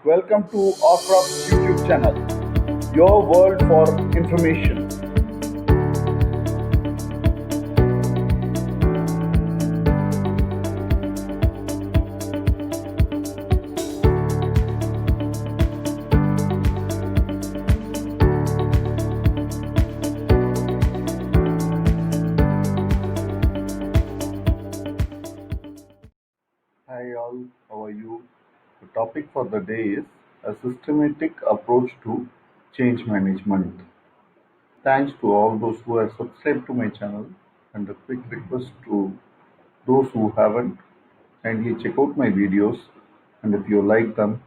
Welcome to Ocrop's YouTube channel, your world for information. Hi all, how are you? The topic for the day is a systematic approach to change management. Thanks to all those who have subscribed to my channel, and a quick request to those who haven't, kindly check out my videos, and if you like them,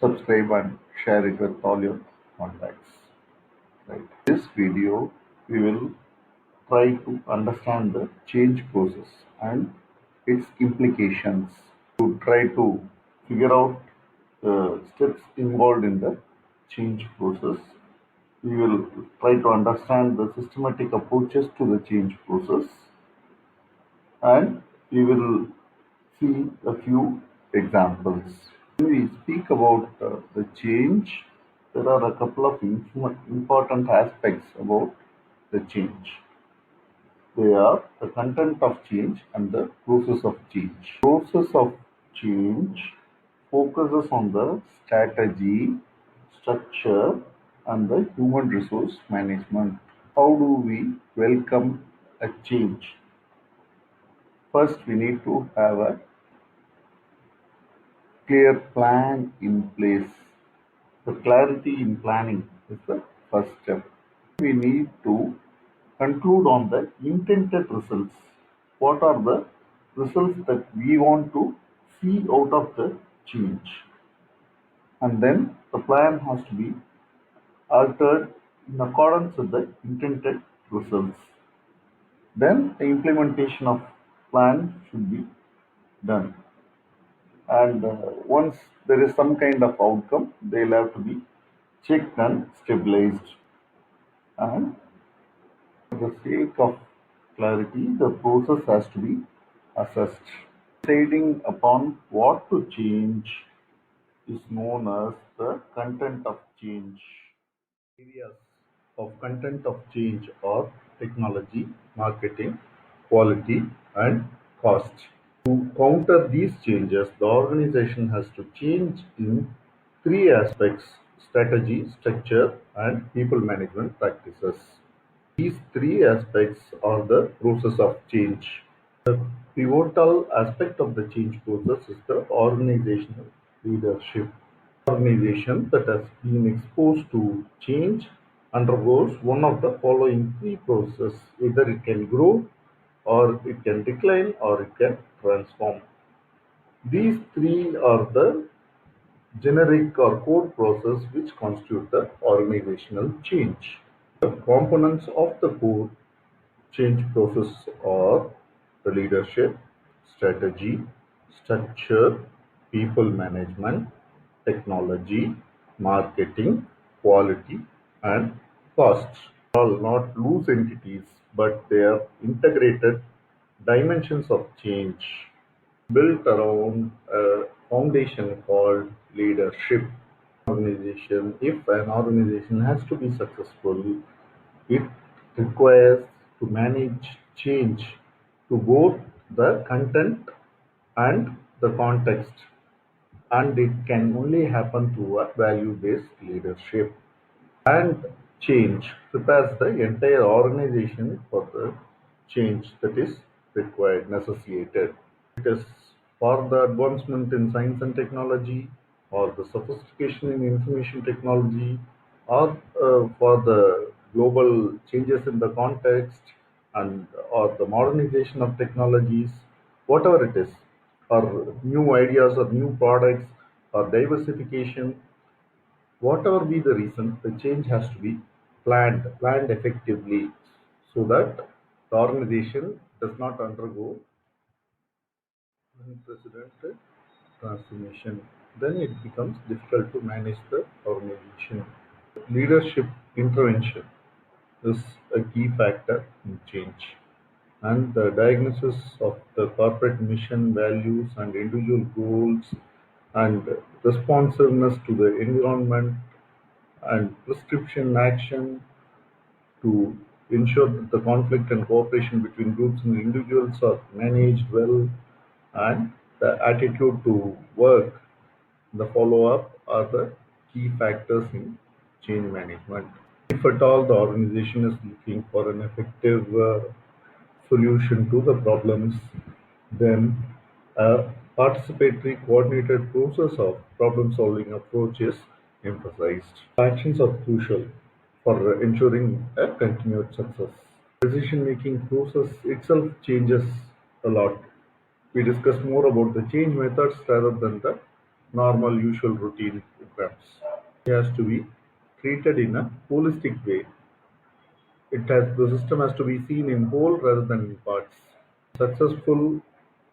subscribe and share it with all your contacts. Right. This video we will try to understand the change process and its implications. To try to figure out the steps involved in the change process, we will try to understand the systematic approaches to the change process, and we will see a few examples. When we speak about the change, there are a couple of important aspects about the change. They are the content of change and the process of change. Process of change focuses on the strategy, structure, and the human resource management. How do we welcome a change? First, we need to have a clear plan in place. The clarity in planning is the first step. We need to conclude on the intended results. What are the results that we want to see out of the change? And then the plan has to be altered in accordance with the intended results. Then the implementation of plan should be done. And once there is some kind of outcome, they'll have to be checked and stabilized. And for the sake of clarity, the process has to be assessed. Deciding upon what to change is known as the content of change. Areas of content of change are technology, marketing, quality, and cost. To counter these changes, the organization has to change in three aspects: strategy, structure, and people management practices. These three aspects are the process of change. The pivotal aspect of the change process is the organizational leadership. Organization that has been exposed to change undergoes one of the following three processes: either it can grow, or it can decline, or it can transform. These three are the generic or core process which constitute the organizational change. The components of the core change process are the leadership, strategy, structure, people management, technology, marketing, quality, and cost. All not loose entities, but they are integrated dimensions of change built around a foundation called leadership. If an organization has to be successful, it requires to manage change to both the content and the context, and it can only happen through a value-based leadership. And change prepares the entire organization for the change that is required, necessitated. It is for the advancement in science and technology, or the sophistication in information technology, or for the global changes in the context, and or the modernization of technologies, whatever it is, or new ideas or new products or diversification, whatever be the reason, the change has to be planned effectively, so that the organization does not undergo unprecedented transformation. Then it becomes difficult to manage the organization. Leadership intervention is a key factor in change, and the diagnosis of the corporate mission, values, and individual goals, and responsiveness to the environment and prescription action to ensure that the conflict and cooperation between groups and individuals are managed well, and the attitude to work, the follow-up are the key factors in change management. If at all the organization is looking for an effective solution to the problems, then a participatory coordinated process of problem solving approach is emphasized. Actions are crucial for ensuring a continued success. Decision making process itself changes a lot. We discuss more about the change methods rather than the normal usual routine programs. It has to be treated in a holistic way. The system has to be seen in whole rather than in parts. Successful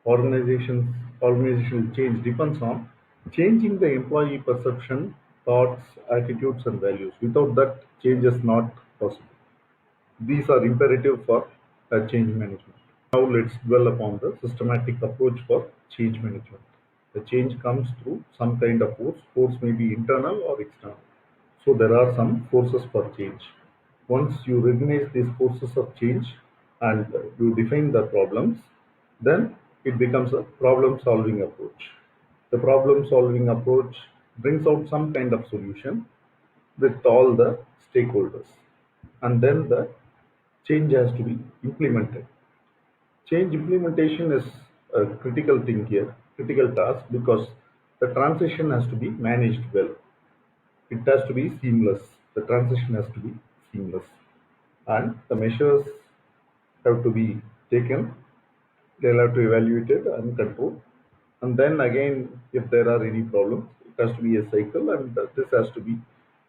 organizational change depends on changing the employee perception, thoughts, attitudes, and values. Without that, change is not possible. These are imperative for change management. Now let's dwell upon the systematic approach for change management. The change comes through some kind of force. Force may be internal or external. So there are some forces for change. Once you recognize these forces of change and you define the problems, then it becomes a problem solving approach. The problem solving approach brings out some kind of solution with all the stakeholders, and then the change has to be implemented. Change implementation is a critical thing here, critical task, because the transition has to be managed well. It has to be seamless. The transition has to be seamless, and the measures have to be taken. They'll have to evaluate it and control. And then again, if there are any problems, it has to be a cycle, and this has to be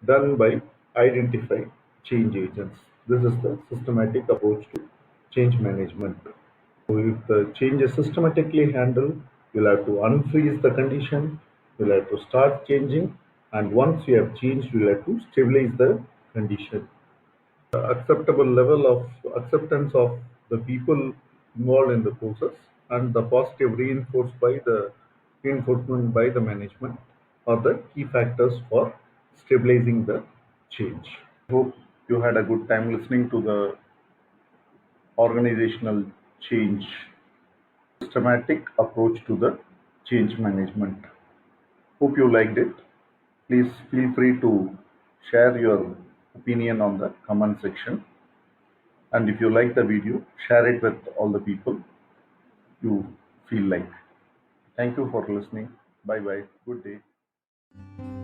done by identifying change agents. This is the systematic approach to change management. So if the change is systematically handled, you'll have to unfreeze the condition, you'll have to start changing, and once you have changed, you'll have to stabilize the condition. The acceptable level of acceptance of the people involved in the process and the positive reinforcement by the management are the key factors for stabilizing the change. Hope you had a good time listening to the organizational change systematic approach to the change management. Hope you liked it. Please feel free to share your opinion on the comment section. And if you like the video, share it with all the people you feel like. Thank you for listening. Bye bye. Good day.